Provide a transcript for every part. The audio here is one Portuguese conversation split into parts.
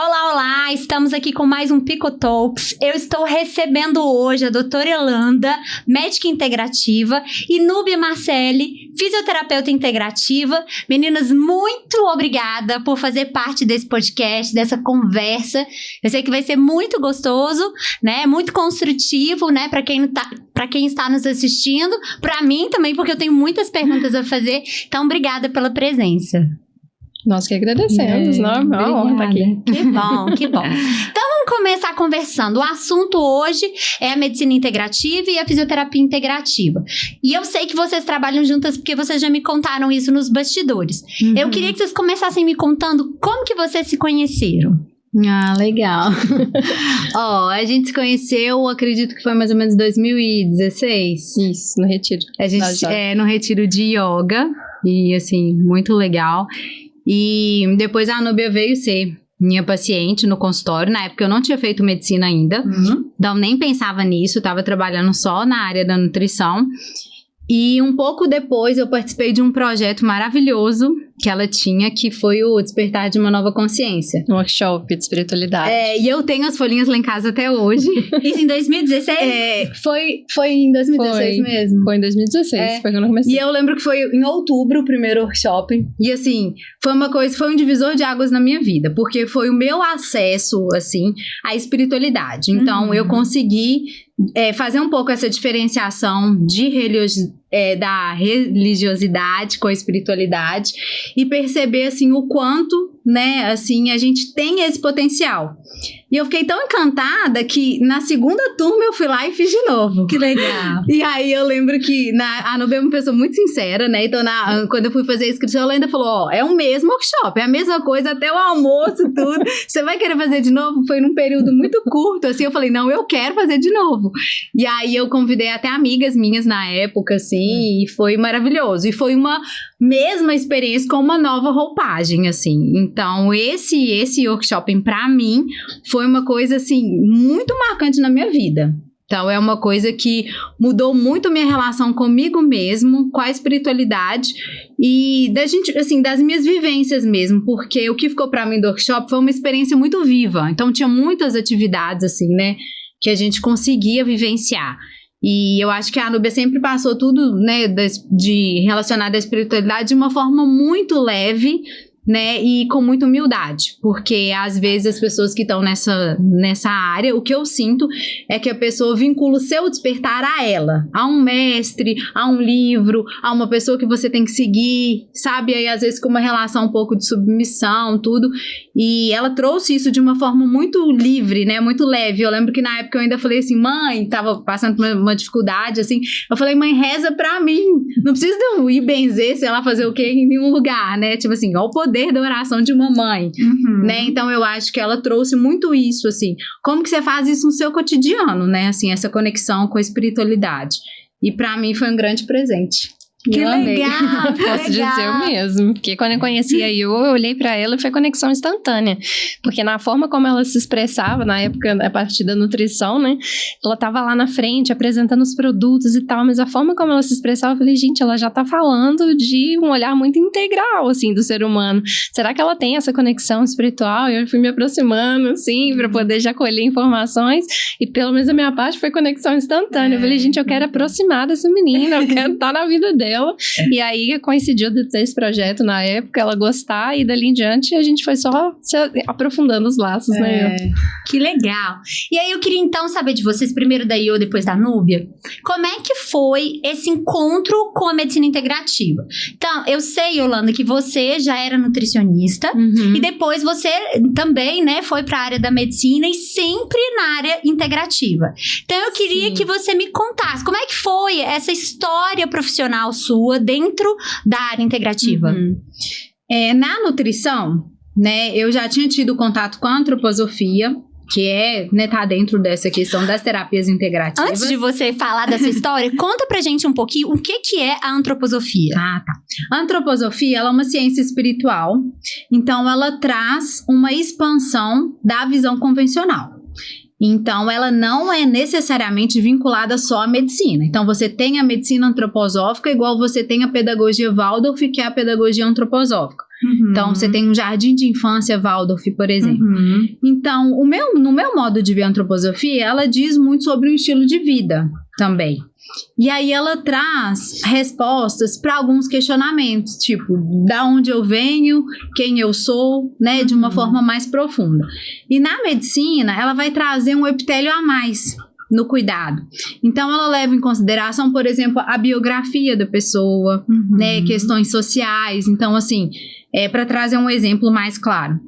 Olá, olá! Estamos aqui com mais um Pico Talks. Eu estou recebendo hoje a doutora Yolanda, médica integrativa, e Núbia Marcelli, fisioterapeuta integrativa. Meninas, muito obrigada por fazer parte desse podcast, dessa conversa. Eu sei que vai ser muito gostoso, né? Muito construtivo, né? Para quem está nos assistindo, para mim também, porque eu tenho muitas perguntas a fazer. Então, obrigada pela presença. Nós que agradecemos, não? É uma honra estar aqui. Que bom, que bom. Então vamos começar conversando. O assunto hoje é a medicina integrativa e a fisioterapia integrativa. E eu sei que vocês trabalham juntas porque vocês já me contaram isso nos bastidores. Uhum. Eu queria que vocês começassem me contando como que vocês se conheceram. Ah, legal. A gente se conheceu, acredito que foi mais ou menos 2016. Isso, no retiro. A gente no retiro de yoga. E assim, muito legal. E depois a Núbia veio ser minha paciente no consultório. Na época eu não tinha feito medicina ainda. Então nem pensava nisso, estava trabalhando só na área da nutrição. E um pouco depois eu participei de um projeto maravilhoso que ela tinha, que foi o Despertar de uma Nova Consciência. Um workshop de espiritualidade. E eu tenho as folhinhas lá em casa até hoje. Isso em 2016? Foi em 2016 mesmo. Foi em 2016, foi quando eu comecei. E eu lembro que foi em outubro o primeiro workshop. E assim, foi um divisor de águas na minha vida, porque foi o meu acesso, assim, à espiritualidade. Então, eu consegui fazer um pouco essa diferenciação da religiosidade com a espiritualidade e perceber, assim, o quanto, né, assim, a gente tem esse potencial. E eu fiquei tão encantada que na segunda turma eu fui lá e fiz de novo. Que legal! E aí eu lembro que a Núbia é uma pessoa muito sincera, né? Então quando eu fui fazer a inscrição, ela ainda falou, é o mesmo workshop, é a mesma coisa até o almoço, tudo. Você vai querer fazer de novo? Foi num período muito curto, assim, eu falei, não, eu quero fazer de novo. E aí eu convidei até amigas minhas na época, assim, e foi maravilhoso. E foi uma mesma experiência com uma nova roupagem, assim. Então esse workshop pra mim foi uma coisa, assim, muito marcante na minha vida. Então, é uma coisa que mudou muito a minha relação comigo mesmo, com a espiritualidade e das minhas vivências mesmo, porque o que ficou pra mim do workshop foi uma experiência muito viva. Então, tinha muitas atividades, assim, né, que a gente conseguia vivenciar. E eu acho que a Núbia sempre passou tudo, né, relacionado à espiritualidade de uma forma muito leve, né, e com muita humildade, porque às vezes as pessoas que estão nessa área, o que eu sinto é que a pessoa vincula o seu despertar a ela, a um mestre, a um livro, a uma pessoa que você tem que seguir, sabe, aí às vezes com uma relação um pouco de submissão, tudo, e ela trouxe isso de uma forma muito livre, né, muito leve. Eu lembro que na época eu ainda falei assim, mãe, tava passando por uma dificuldade, assim, eu falei, mãe, reza pra mim, não precisa de eu ir benzer, sei lá, fazer o quê em nenhum lugar, né, tipo assim, ó, o poder da oração de uma mãe, né? Então eu acho que ela trouxe muito isso, assim, como que você faz isso no seu cotidiano, né? Assim, essa conexão com a espiritualidade. E pra mim foi um grande presente. Que legal! Posso dizer o mesmo, porque quando eu conheci a Yo, eu olhei pra ela e foi conexão instantânea, porque na forma como ela se expressava, na época, a partir da nutrição, né, ela tava lá na frente, apresentando os produtos e tal, mas a forma como ela se expressava, eu falei, gente, ela já tá falando de um olhar muito integral, assim, do ser humano. Será que ela tem essa conexão espiritual? Eu fui me aproximando, assim, pra poder já colher informações, e pelo menos a minha parte foi conexão instantânea. Eu falei, gente, eu quero aproximar dessa menina, eu quero estar na vida dela. E aí coincidiu de ter esse projeto na época, ela gostar, e dali em diante a gente foi só se aprofundando os laços, né? Que legal! E aí eu queria então saber de vocês, primeiro da Yo, depois da Núbia, como é que foi esse encontro com a medicina integrativa? Então, eu sei, Yolanda, que você já era nutricionista, e depois você também, né, foi para a área da medicina e sempre na área integrativa. Então eu queria que você me contasse, como é que foi essa história profissional sua dentro da área integrativa? Na nutrição, né, eu já tinha tido contato com a antroposofia, que né, tá dentro dessa questão das terapias integrativas. Antes de você falar dessa história, conta pra gente um pouquinho o que é a antroposofia. Tá. A antroposofia, ela é uma ciência espiritual, então ela traz uma expansão da visão convencional. Então, ela não é necessariamente vinculada só à medicina. Então, você tem a medicina antroposófica igual você tem a pedagogia Waldorf, que é a pedagogia antroposófica. Então, você tem um jardim de infância Waldorf, por exemplo. Então, no meu modo de ver a antroposofia, ela diz muito sobre o estilo de vida também. E aí ela traz respostas para alguns questionamentos, tipo, da onde eu venho, quem eu sou, né, de uma forma mais profunda. E na medicina, ela vai trazer um epitélio a mais no cuidado. Então, ela leva em consideração, por exemplo, a biografia da pessoa, né, questões sociais. Então, assim, para trazer um exemplo mais claro.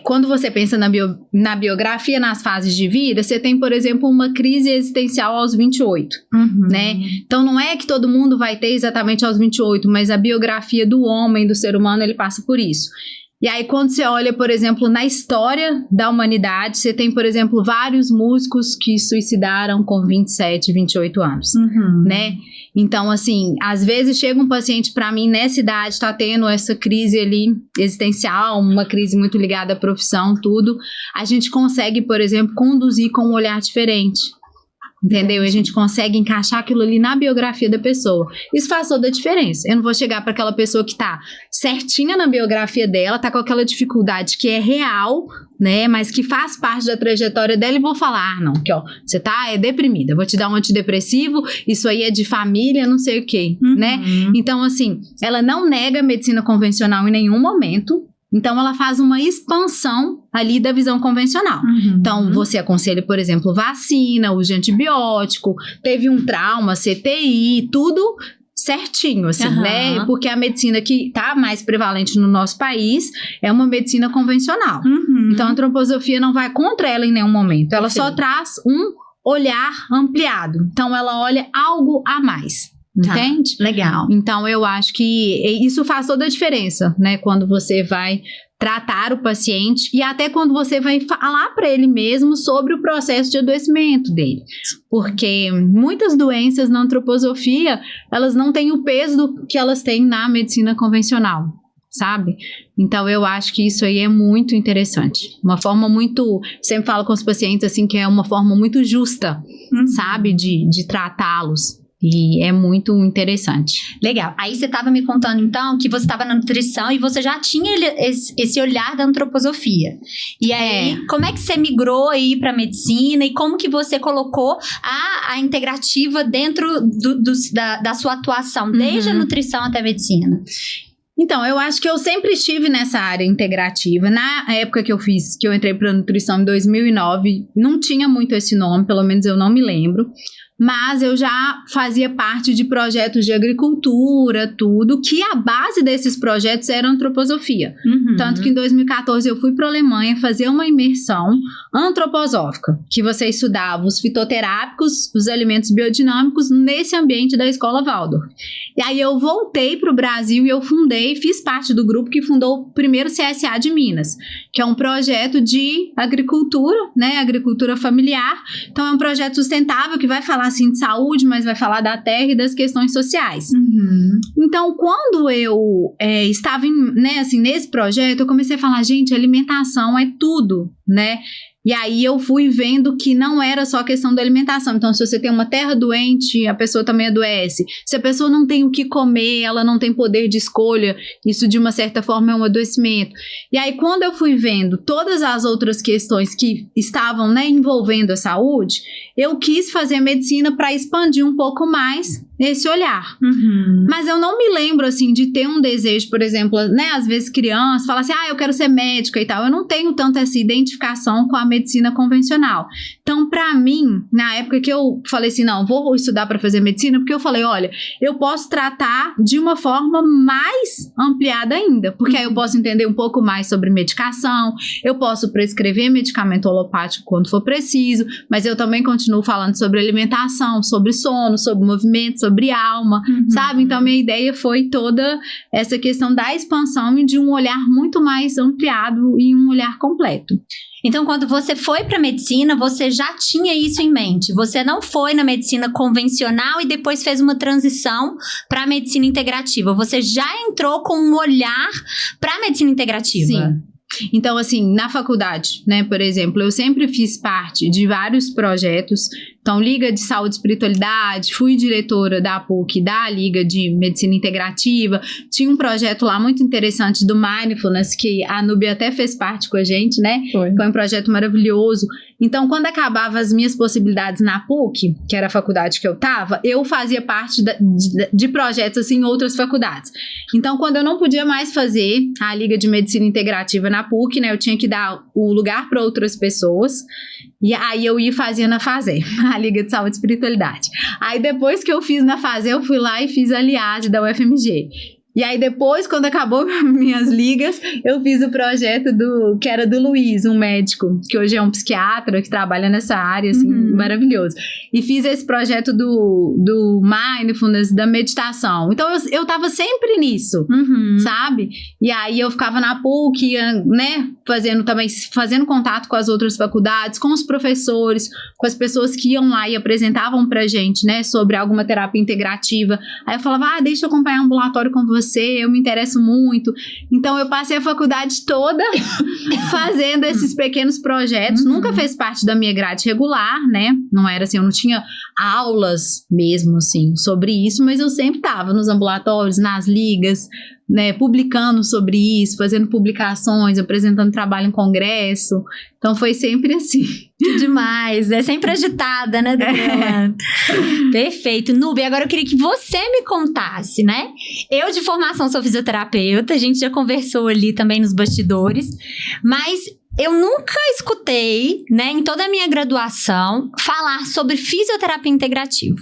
Quando você pensa na biografia, nas fases de vida, você tem, por exemplo, uma crise existencial aos 28, né? Então, não é que todo mundo vai ter exatamente aos 28, mas a biografia do homem, do ser humano, ele passa por isso. E aí, quando você olha, por exemplo, na história da humanidade, você tem, por exemplo, vários músicos que suicidaram com 27, 28 anos, né? Então, assim, às vezes chega um paciente para mim nessa idade, tá tendo essa crise ali existencial, uma crise muito ligada à profissão, tudo. A gente consegue, por exemplo, conduzir com um olhar diferente. Entendeu? E a gente consegue encaixar aquilo ali na biografia da pessoa. Isso faz toda a diferença. Eu não vou chegar para aquela pessoa que tá certinha na biografia dela, tá com aquela dificuldade que é real, né? Mas que faz parte da trajetória dela e vou falar, não, que ó, você tá deprimida, vou te dar um antidepressivo, isso aí é de família, não sei o quê, né? Então, assim, ela não nega a medicina convencional em nenhum momento. Então, ela faz uma expansão ali da visão convencional. Então, você aconselha, por exemplo, vacina, uso de antibiótico, teve um trauma, CTI, tudo certinho, assim, né? Porque a medicina que tá mais prevalente no nosso país é uma medicina convencional. Então, a antroposofia não vai contra ela em nenhum momento. Ela só traz um olhar ampliado. Então, ela olha algo a mais. Entende? Legal. Então, eu acho que isso faz toda a diferença, né? Quando você vai tratar o paciente e até quando você vai falar para ele mesmo sobre o processo de adoecimento dele. Porque muitas doenças na antroposofia, elas não têm o peso que elas têm na medicina convencional, sabe? Então, eu acho que isso aí é muito interessante. Uma forma muito... Sempre falo com os pacientes, assim, que é uma forma muito justa, sabe? De tratá-los. E é muito interessante. Legal. Aí você estava me contando, então, que você estava na nutrição e você já tinha esse olhar da antroposofia. E aí, como é que você migrou aí para medicina e como que você colocou a integrativa dentro da sua atuação, desde a nutrição até a medicina? Então, eu acho que eu sempre estive nessa área integrativa. Na época que eu entrei para nutrição em 2009, não tinha muito esse nome, pelo menos eu não me lembro. Mas eu já fazia parte de projetos de agricultura, tudo, que a base desses projetos era antroposofia. Tanto que em 2014 eu fui para a Alemanha fazer uma imersão antroposófica, que você estudava os fitoterápicos, os alimentos biodinâmicos nesse ambiente da escola Waldorf. E aí eu voltei para o Brasil e eu fiz parte do grupo que fundou o primeiro CSA de Minas, que é um projeto de agricultura, né, agricultura familiar. Então é um projeto sustentável que vai falar assim de saúde, mas vai falar da terra e das questões sociais. Então, quando eu estava nesse projeto, eu comecei a falar, gente, alimentação é tudo, né? E aí eu fui vendo que não era só a questão da alimentação. Então, se você tem uma terra doente, a pessoa também adoece. Se a pessoa não tem o que comer, ela não tem poder de escolha, isso de uma certa forma é um adoecimento. E aí, quando eu fui vendo todas as outras questões que estavam, né, envolvendo a saúde, eu quis fazer medicina para expandir um pouco mais esse olhar. Mas eu não me lembro, assim, de ter um desejo, por exemplo, né, às vezes criança fala assim, eu quero ser médica e tal. Eu não tenho tanto essa identificação com a medicina convencional. Então, para mim, na época que eu falei assim, não, vou estudar para fazer medicina, porque eu falei, olha, eu posso tratar de uma forma mais ampliada ainda, porque aí eu posso entender um pouco mais sobre medicação, eu posso prescrever medicamento alopático quando for preciso, mas eu também continuo falando sobre alimentação, sobre sono, sobre movimento, sobre alma, sabe? Então, a minha ideia foi toda essa questão da expansão e de um olhar muito mais ampliado e um olhar completo. Então, quando você foi para medicina, você já tinha isso em mente. Você não foi na medicina convencional e depois fez uma transição para a medicina integrativa. Você já entrou com um olhar para a medicina integrativa. Sim. Então, assim, na faculdade, né, por exemplo, eu sempre fiz parte de vários projetos Então, Liga de Saúde e Espiritualidade, fui diretora da PUC, da Liga de Medicina Integrativa, tinha um projeto lá muito interessante do Mindfulness, que a Núbia até fez parte com a gente, né? Foi um projeto maravilhoso. Então, quando acabava as minhas possibilidades na PUC, que era a faculdade que eu estava, eu fazia parte de projetos assim em outras faculdades. Então, quando eu não podia mais fazer a Liga de Medicina Integrativa na PUC, né, eu tinha que dar o lugar para outras pessoas. E aí eu ia fazer na FASE, a Liga de Saúde e Espiritualidade. Aí depois que eu fiz na FASE, eu fui lá e fiz a LIASE da UFMG. E aí depois, quando acabou minhas ligas, eu fiz o projeto que era do Luiz, um médico, que hoje é um psiquiatra, que trabalha nessa área, assim, maravilhoso. E fiz esse projeto do Mindfulness, da meditação. Então, eu tava sempre nisso, sabe? E aí eu ficava na PUC, né, fazendo contato com as outras faculdades, com os professores, com as pessoas que iam lá e apresentavam pra gente, né, sobre alguma terapia integrativa. Aí eu falava, deixa eu acompanhar um ambulatório com você, eu me interesso muito. Então eu passei a faculdade toda fazendo esses pequenos projetos. Nunca fez parte da minha grade regular, né? Não era assim, eu não tinha aulas mesmo assim sobre isso, mas eu sempre estava nos ambulatórios, nas ligas, né, publicando sobre isso, fazendo publicações, apresentando trabalho em congresso. Então foi sempre assim. Que demais, é sempre agitada, né, doutora? Perfeito. Núbia, agora eu queria que você me contasse, né? Eu de formação sou fisioterapeuta, a gente já conversou ali também nos bastidores, mas eu nunca escutei, né, em toda a minha graduação, falar sobre fisioterapia integrativa.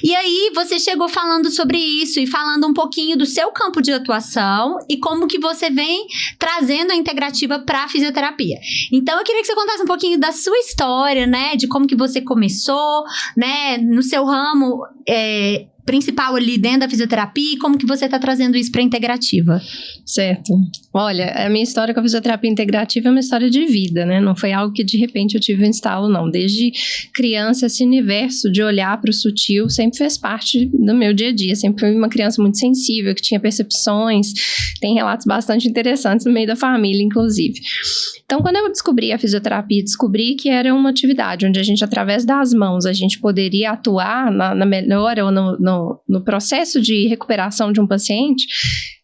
E aí, você chegou falando sobre isso e falando um pouquinho do seu campo de atuação e como que você vem trazendo a integrativa para a fisioterapia. Então, eu queria que você contasse um pouquinho da sua história, né, de como que você começou, né, no seu ramo principal ali dentro da fisioterapia e como que você está trazendo isso para a integrativa. Certo. Olha, a minha história com a fisioterapia integrativa é uma história de vida, né? Não foi algo que de repente eu tive um instalo, não. Desde criança, esse universo de olhar para o sutil sempre fez parte do meu dia a dia. Sempre fui uma criança muito sensível, que tinha percepções, tem relatos bastante interessantes no meio da família, inclusive. Então, quando eu descobri a fisioterapia, descobri que era uma atividade onde a gente, através das mãos, a gente poderia atuar na melhora ou no processo de recuperação de um paciente,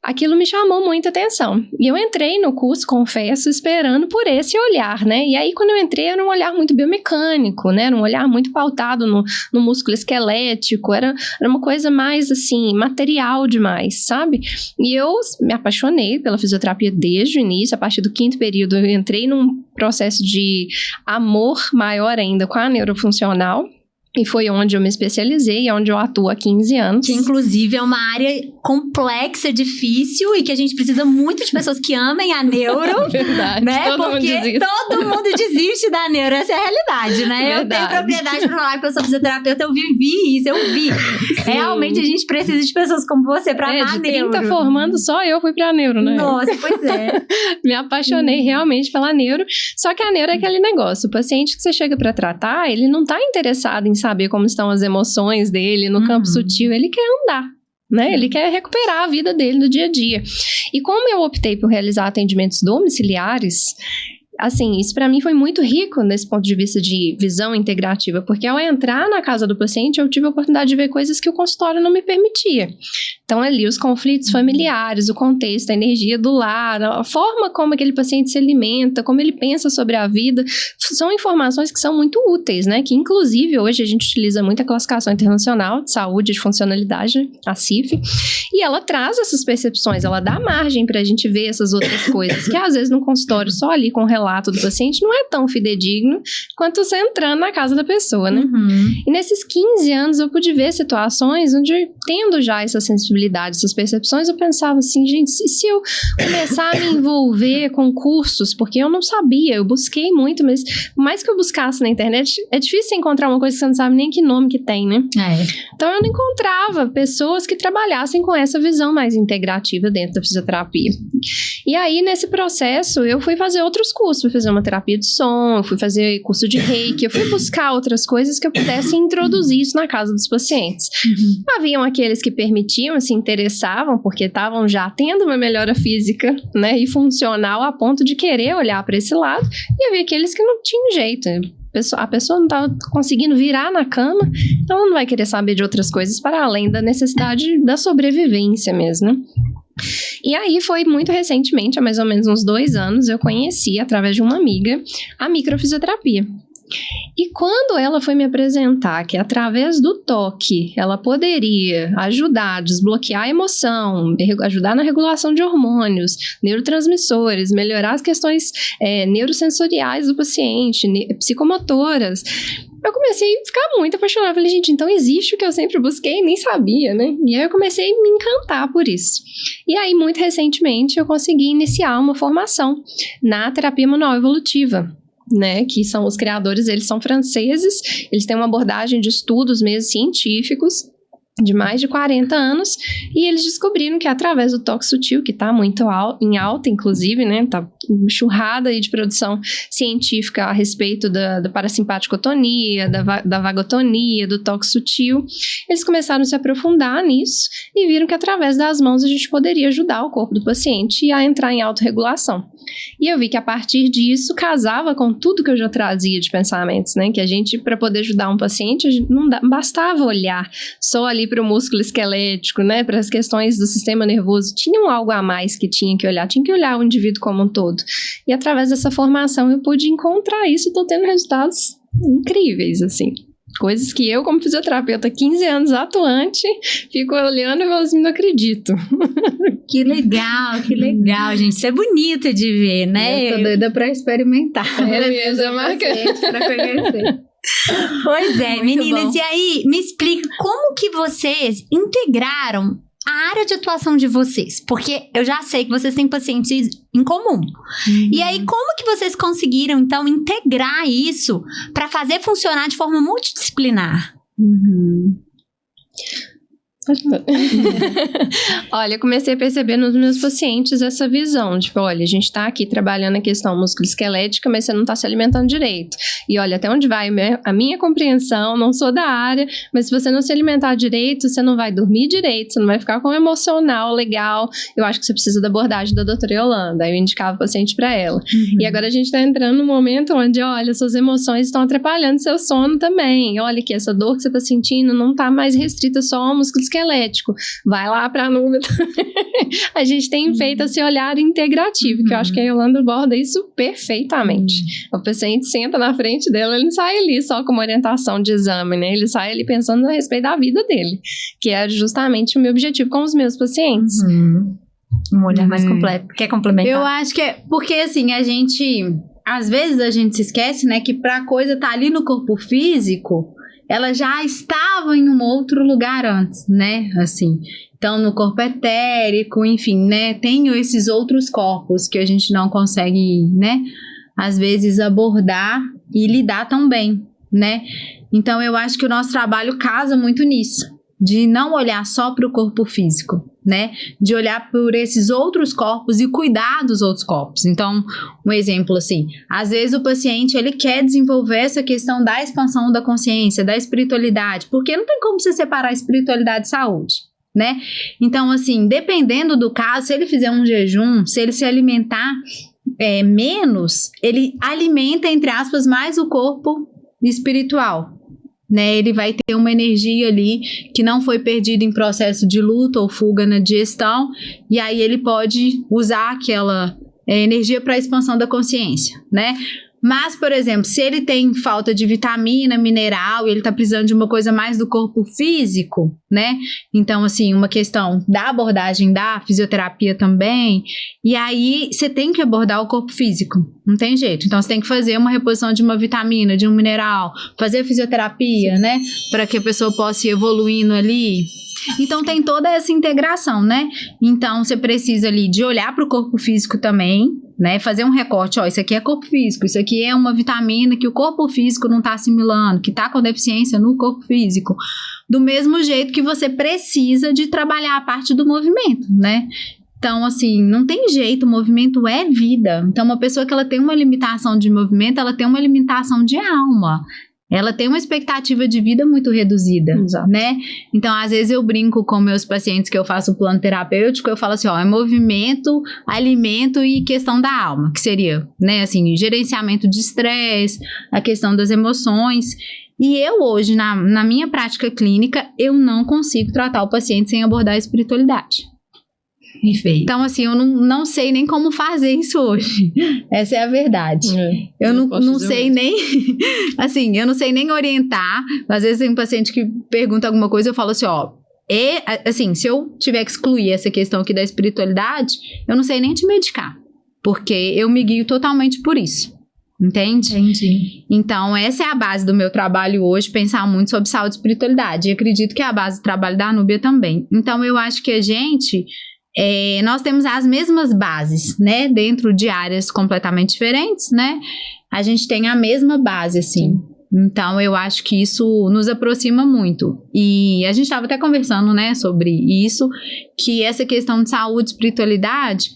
aquilo me chamou muita atenção. E eu entrei no curso, confesso, esperando por esse olhar, né? E aí, quando eu entrei, era um olhar muito biomecânico, né? Era um olhar muito pautado no músculo esquelético, era uma coisa mais, assim, material demais, sabe? E eu me apaixonei pela fisioterapia desde o início. A partir do 5º período, eu entrei num processo de amor maior ainda com a neurofuncional. E foi onde eu me especializei, onde eu atuo há 15 anos. Que, inclusive, é uma área complexa, difícil e que a gente precisa muito de pessoas que amem a neuro. Verdade. Né? Porque todo mundo desiste da neuro. Essa é a realidade, né? Verdade. Eu tenho propriedade pra falar que eu sou fisioterapeuta, eu vivi isso, eu vi. Sim. Realmente, a gente precisa de pessoas como você pra amar a neuro. De 30 formando, só eu fui pra neuro, né? Nossa, pois é. Me apaixonei realmente pela neuro. Só que a neuro é aquele negócio. O paciente que você chega pra tratar, ele não tá interessado em saber como estão as emoções dele no campo sutil, ele quer andar, né? Ele quer recuperar a vida dele no dia a dia. E como eu optei por realizar atendimentos domiciliares, assim, isso para mim foi muito rico nesse ponto de vista de visão integrativa, porque ao entrar na casa do paciente, eu tive a oportunidade de ver coisas que o consultório não me permitia. Então, ali, os conflitos familiares, o contexto, a energia do lar, a forma como aquele paciente se alimenta, como ele pensa sobre a vida, são informações que são muito úteis, né? Que, inclusive, hoje a gente utiliza muito a Classificação Internacional de Saúde e de Funcionalidade, a CIF, e ela traz essas percepções, ela dá margem pra gente ver essas outras coisas, que às vezes no consultório, só ali com o relato do paciente, não é tão fidedigno quanto você entrando na casa da pessoa, né? E nesses 15 anos eu pude ver situações onde, tendo já essa sensibilidade, essas percepções, eu pensava assim, gente, se eu começar a me envolver com cursos, porque eu não sabia, eu busquei muito, mas por mais que eu buscasse na internet, é difícil encontrar uma coisa que você não sabe nem que nome que tem, né? Então eu não encontrava pessoas que trabalhassem com essa visão mais integrativa dentro da fisioterapia. E aí, nesse processo, eu fui fazer outros cursos, fui fazer uma terapia de som, eu fui fazer curso de reiki, eu fui buscar outras coisas que eu pudesse introduzir isso na casa dos pacientes. Haviam aqueles que permitiam, se interessavam, porque estavam já tendo uma melhora física, né, e funcional a ponto de querer olhar para esse lado, e havia aqueles que não tinham jeito. a pessoa não tá conseguindo virar na cama, então ela não vai querer saber de outras coisas para além da necessidade da sobrevivência mesmo, né? E aí foi muito recentemente, há mais ou menos uns 2 anos, eu conheci, através de uma amiga, a microfisioterapia. E quando ela foi me apresentar que através do toque ela poderia ajudar a desbloquear a emoção, ajudar na regulação de hormônios, neurotransmissores, melhorar as questões neurosensoriais do paciente, psicomotoras, eu comecei a ficar muito apaixonada. Falei, gente, então existe o que eu sempre busquei e nem sabia, né? E aí eu comecei a me encantar por isso. E aí, muito recentemente, eu consegui iniciar uma formação na terapia manual evolutiva, né, que são os criadores, eles são franceses, eles têm uma abordagem de estudos mesmo científicos de mais de 40 anos, e eles descobriram que através do toque sutil, que está muito em alta, inclusive, né, tá enxurrada aí de produção científica a respeito da parasimpaticotonia, da vagotonia, do toque sutil, eles começaram a se aprofundar nisso e viram que através das mãos a gente poderia ajudar o corpo do paciente a entrar em autorregulação. E eu vi que a partir disso casava com tudo que eu já trazia de pensamentos, né? Que a gente, para poder ajudar um paciente, a gente não bastava olhar só ali para o músculo esquelético, né? Para as questões do sistema nervoso. Tinha algo a mais que tinha que olhar o indivíduo como um todo. E através dessa formação eu pude encontrar isso e estou tendo resultados incríveis, assim. Coisas que eu, como fisioterapeuta, 15 anos atuante, fico olhando e falo assim, não acredito. Que legal, gente. Isso é bonito de ver, né? Eu tô doida pra experimentar. É mesmo, pra conhecer. Pois é, Muito meninas. bom. E aí, me explica como que vocês integraram a área de atuação de vocês, porque eu já sei que vocês têm pacientes em comum. E aí, como que vocês conseguiram, então, integrar isso para fazer funcionar de forma multidisciplinar? Olha, eu comecei a perceber nos meus pacientes essa visão, tipo, olha, a gente tá aqui trabalhando a questão musculoesquelética, mas você não tá se alimentando direito. E olha, até onde vai a minha compreensão, não sou da área, mas se você não se alimentar direito, você não vai dormir direito, você não vai ficar com um emocional legal. Eu acho que você precisa da abordagem da doutora Yolanda. Aí eu indicava o paciente pra ela. E agora a gente tá entrando num momento onde, olha, suas emoções estão atrapalhando seu sono também. Olha que essa dor que você tá sentindo não tá mais restrita só ao músculo esquelético, vai lá pra Nubia. A gente tem feito esse olhar integrativo, que eu acho que a Yolanda aborda isso perfeitamente. O paciente senta na frente dela, ele não sai ali só com uma orientação de exame, né? Ele sai ali pensando a respeito da vida dele, que é justamente o meu objetivo com os meus pacientes. Um olhar mais completo. Quer complementar? Eu acho que é porque, assim, às vezes a gente se esquece, né, que pra coisa tá ali no corpo físico, ela já estava em um outro lugar antes, né, assim. Então, no corpo etérico, enfim, né, tem esses outros corpos que a gente não consegue, né, às vezes abordar e lidar tão bem, né. Então, eu acho que o nosso trabalho casa muito nisso, de não olhar só para o corpo físico, né, de olhar por esses outros corpos e cuidar dos outros corpos. Então, um exemplo assim, às vezes o paciente, ele quer desenvolver essa questão da expansão da consciência, da espiritualidade, porque não tem como você separar a espiritualidade e saúde, né? Então, assim, dependendo do caso, se ele fizer um jejum, se ele se alimentar menos, ele alimenta, entre aspas, mais o corpo espiritual, né? Ele vai ter uma energia ali que não foi perdida em processo de luta ou fuga na digestão, e aí ele pode usar aquela energia para a expansão da consciência, né? Mas, por exemplo, se ele tem falta de vitamina, mineral, e ele tá precisando de uma coisa mais do corpo físico, né? Então, assim, uma questão da abordagem da fisioterapia também, e aí você tem que abordar o corpo físico, não tem jeito. Então, você tem que fazer uma reposição de uma vitamina, de um mineral, fazer fisioterapia, né? Para que a pessoa possa ir evoluindo ali. Então, tem toda essa integração, né? Então, você precisa ali de olhar para o corpo físico também, né? Fazer um recorte, ó, isso aqui é corpo físico, isso aqui é uma vitamina que o corpo físico não está assimilando, que está com deficiência no corpo físico. Do mesmo jeito que você precisa de trabalhar a parte do movimento, né? Então, assim, não tem jeito, o movimento é vida. Então, uma pessoa que ela tem uma limitação de movimento, ela tem uma limitação de alma. ela tem uma expectativa de vida muito reduzida, Exato. né? Então, às vezes eu brinco com meus pacientes que eu faço plano terapêutico, eu falo assim, ó, é movimento, alimento e questão da alma, que seria, né, assim, gerenciamento de estresse, a questão das emoções. E eu hoje, na minha prática clínica, eu não consigo tratar o paciente sem abordar a espiritualidade. Perfeito. Então, assim, eu não sei nem como fazer isso hoje. Essa é a verdade. Eu não sei nem, assim, eu não sei nem orientar. Às vezes tem um paciente que pergunta alguma coisa, eu falo assim, ó, assim, se eu tiver que excluir essa questão aqui da espiritualidade, eu não sei nem te medicar, porque eu me guio totalmente por isso. Entende? Entendi. Então, essa é a base do meu trabalho hoje, pensar muito sobre saúde e espiritualidade. E acredito que é a base do trabalho da Núbia também. Então, eu acho que a gente... nós temos as mesmas bases, né? Dentro de áreas completamente diferentes, né? A gente tem a mesma base, assim. Então, eu acho que isso nos aproxima muito. E a gente estava até conversando, né, sobre isso, que essa questão de saúde e espiritualidade,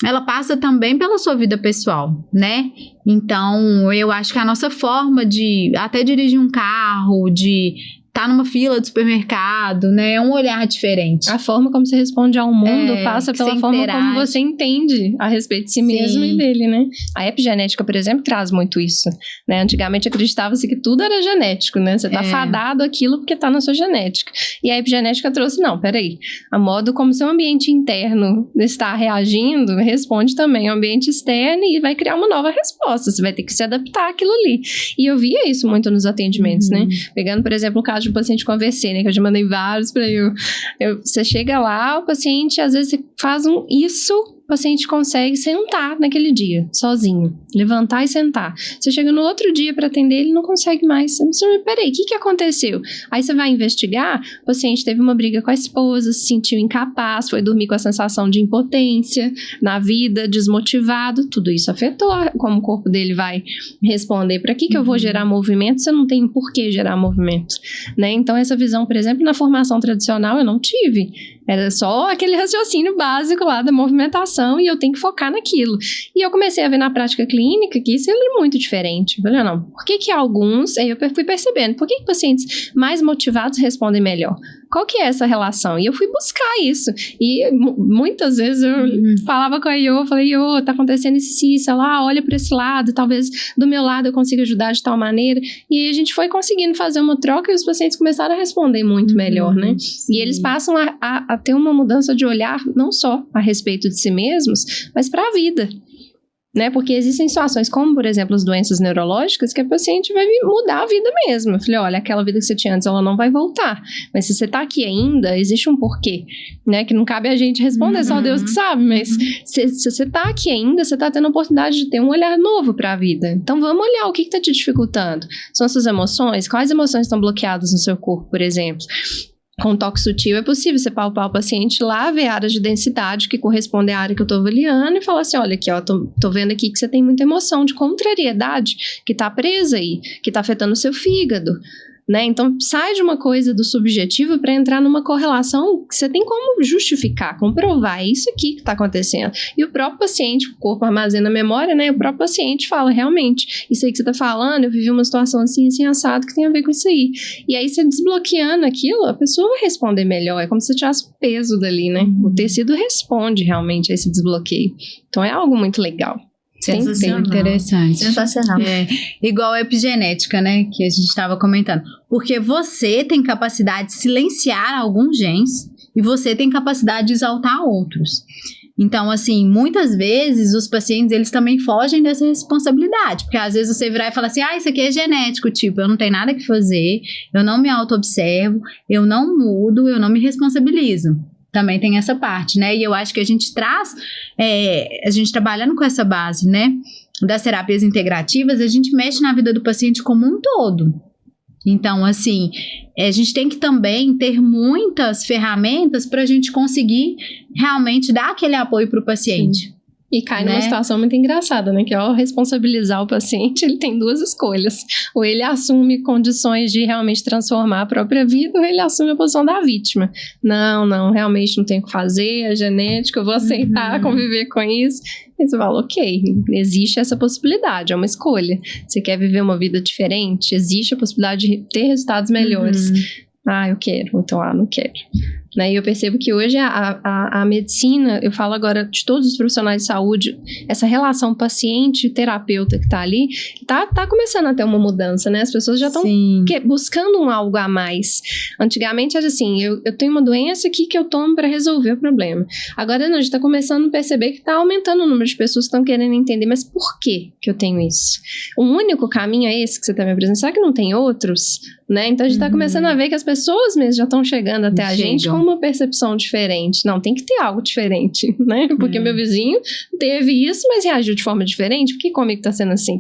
ela passa também pela sua vida pessoal, né? Então, eu acho que a nossa forma de até dirigir um carro, de tá numa fila de supermercado, né? É um olhar diferente. A forma como você responde ao mundo passa pela forma interage. como você entende a respeito de si mesmo e dele, né? A epigenética, por exemplo, traz muito isso, né? Antigamente acreditava-se que tudo era genético, né? Você tá fadado aquilo porque tá na sua genética. E a epigenética trouxe, não, peraí, a modo como seu ambiente interno está reagindo, responde também ao ambiente externo e vai criar uma nova resposta. Você vai ter que se adaptar àquilo ali. E eu via isso muito nos atendimentos, né? Pegando, por exemplo, o caso de um paciente com AVC, né? Que eu já mandei vários pra você chega lá, o paciente, às vezes, você faz o paciente consegue sentar naquele dia, sozinho. Levantar e sentar. Você chega no outro dia pra atender, ele não consegue mais. Você, peraí, o que aconteceu? Aí você vai investigar, o paciente teve uma briga com a esposa, se sentiu incapaz, foi dormir com a sensação de impotência na vida, desmotivado. Tudo isso afetou como o corpo dele vai responder. Pra que eu vou gerar movimento se eu não tenho por que gerar movimento? Né? Então, essa visão, por exemplo, na formação tradicional eu não tive. Era só aquele raciocínio básico lá da movimentação e eu tenho que focar naquilo. E eu comecei a ver na prática clínica que isso é muito diferente. Eu falei, não, por que alguns... Aí eu fui percebendo, por que pacientes mais motivados respondem melhor? Qual que é essa relação? E eu fui buscar isso. E muitas vezes eu falava com a Iô, falei, Iô, tá acontecendo isso, lá, olha para esse lado, talvez do meu lado eu consiga ajudar de tal maneira. E aí a gente foi conseguindo fazer uma troca e os pacientes começaram a responder muito melhor, né? Sim. E eles passam a ter uma mudança de olhar, não só a respeito de si mesmos, mas para a vida. Né? Porque existem situações como, por exemplo, as doenças neurológicas que a paciente vai mudar a vida mesmo. Eu falei, olha, aquela vida que você tinha antes, ela não vai voltar. Mas se você tá aqui ainda, existe um porquê, né? Que não cabe a gente responder, só Deus que sabe. Mas se você tá aqui ainda, você tá tendo a oportunidade de ter um olhar novo para a vida. Então vamos olhar o que tá te dificultando. São as suas emoções? Quais emoções estão bloqueadas no seu corpo, por exemplo? Com toque sutil é possível você palpar o paciente lá, ver áreas de densidade que correspondem à área que eu tô avaliando e falar assim, olha aqui, ó, tô vendo aqui que você tem muita emoção de contrariedade que tá presa aí, que tá afetando o seu fígado, né? Então, sai de uma coisa do subjetivo para entrar numa correlação que você tem como justificar, comprovar, é isso aqui que está acontecendo. E o próprio paciente, o corpo armazena a memória, né? O próprio paciente fala, realmente, isso aí que você está falando, eu vivi uma situação assim, assim, assado, que tem a ver com isso aí. E aí, você desbloqueando aquilo, a pessoa vai responder melhor. É como se você tirasse o peso dali, né? O tecido responde realmente a esse desbloqueio. Então, é algo muito legal. Sensacional. Interessante. Sensacional. Igual a epigenética, né, que a gente estava comentando. Porque você tem capacidade de silenciar alguns genes e você tem capacidade de exaltar outros. Então, assim, muitas vezes os pacientes, eles também fogem dessa responsabilidade. Porque às vezes você virar e falar assim, isso aqui é genético, tipo, eu não tenho nada que fazer, eu não me auto-observo, eu não mudo, eu não me responsabilizo. Também tem essa parte, né? E eu acho que a gente traz, a gente trabalhando com essa base, né, das terapias integrativas, a gente mexe na vida do paciente como um todo. Então, assim, a gente tem que também ter muitas ferramentas para a gente conseguir realmente dar aquele apoio para o paciente. Sim. E cai numa né? situação muito engraçada, né? Que ao responsabilizar o paciente, ele tem duas escolhas. Ou ele assume condições de realmente transformar a própria vida, ou ele assume a posição da vítima. Não, realmente não tem o que fazer, é genética, eu vou aceitar, conviver com isso. E você fala, ok, existe essa possibilidade, é uma escolha. Você quer viver uma vida diferente? Existe a possibilidade de ter resultados melhores. Eu quero, então, não quero. Né? E eu percebo que hoje a medicina, eu falo agora de todos os profissionais de saúde, essa relação paciente-terapeuta que tá ali, tá começando a ter uma mudança, né? As pessoas já estão buscando um algo a mais. Antigamente era assim, eu tenho uma doença aqui que eu tomo para resolver o problema. Agora não, a gente tá começando a perceber que tá aumentando o número de pessoas que estão querendo entender, mas por que eu tenho isso? O único caminho é esse que você tá me apresentando? Será que não tem outros? Né? Então a gente tá começando a ver que as pessoas mesmo já estão chegando até a gente com uma percepção diferente. Não, tem que ter algo diferente, né? Porque meu vizinho teve isso, mas reagiu de forma diferente. Por que comigo tá sendo assim?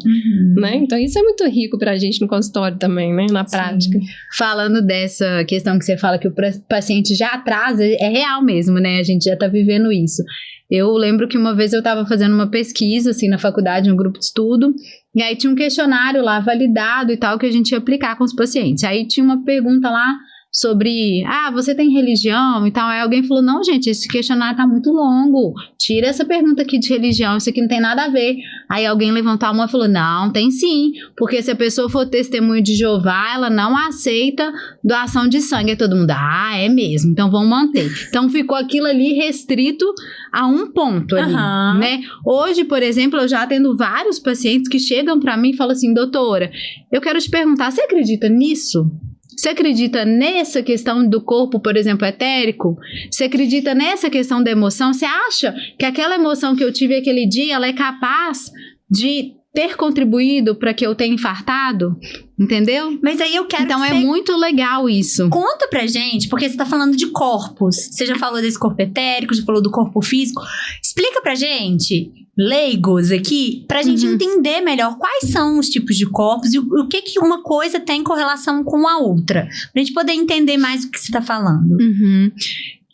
Né? Então isso é muito rico pra gente no consultório também, né? Na prática. Falando dessa questão que você fala que o paciente já atrasa, é real mesmo, né? A gente já tá vivendo isso. Eu lembro que uma vez eu estava fazendo uma pesquisa, assim, na faculdade, um grupo de estudo, e aí tinha um questionário lá validado e tal, que a gente ia aplicar com os pacientes. Aí tinha uma pergunta lá sobre, você tem religião e tal. Aí alguém falou, não, gente, esse questionário tá muito longo, tira essa pergunta aqui de religião, isso aqui não tem nada a ver. Aí alguém levantou a mão e falou, não, tem sim, porque se a pessoa for testemunho de Jeová, ela não aceita doação de sangue. Aí todo mundo, é mesmo, então vamos manter. Então ficou aquilo ali restrito a um ponto ali, né? Hoje, por exemplo, eu já atendo vários pacientes que chegam pra mim e falam assim, doutora, eu quero te perguntar, você acredita nisso? Você acredita nessa questão do corpo, por exemplo, etérico? Você acredita nessa questão da emoção? Você acha que aquela emoção que eu tive aquele dia, ela é capaz de ter contribuído para que eu tenha infartado? Entendeu? Mas aí eu quero Então que é muito legal isso. Conta pra gente, porque você tá falando de corpos. Você já falou desse corpo etérico, já falou do corpo físico. Explica pra gente, leigos aqui, pra gente entender melhor quais são os tipos de corpos e o que uma coisa tem correlação com a outra. Pra gente poder entender mais o que você tá falando.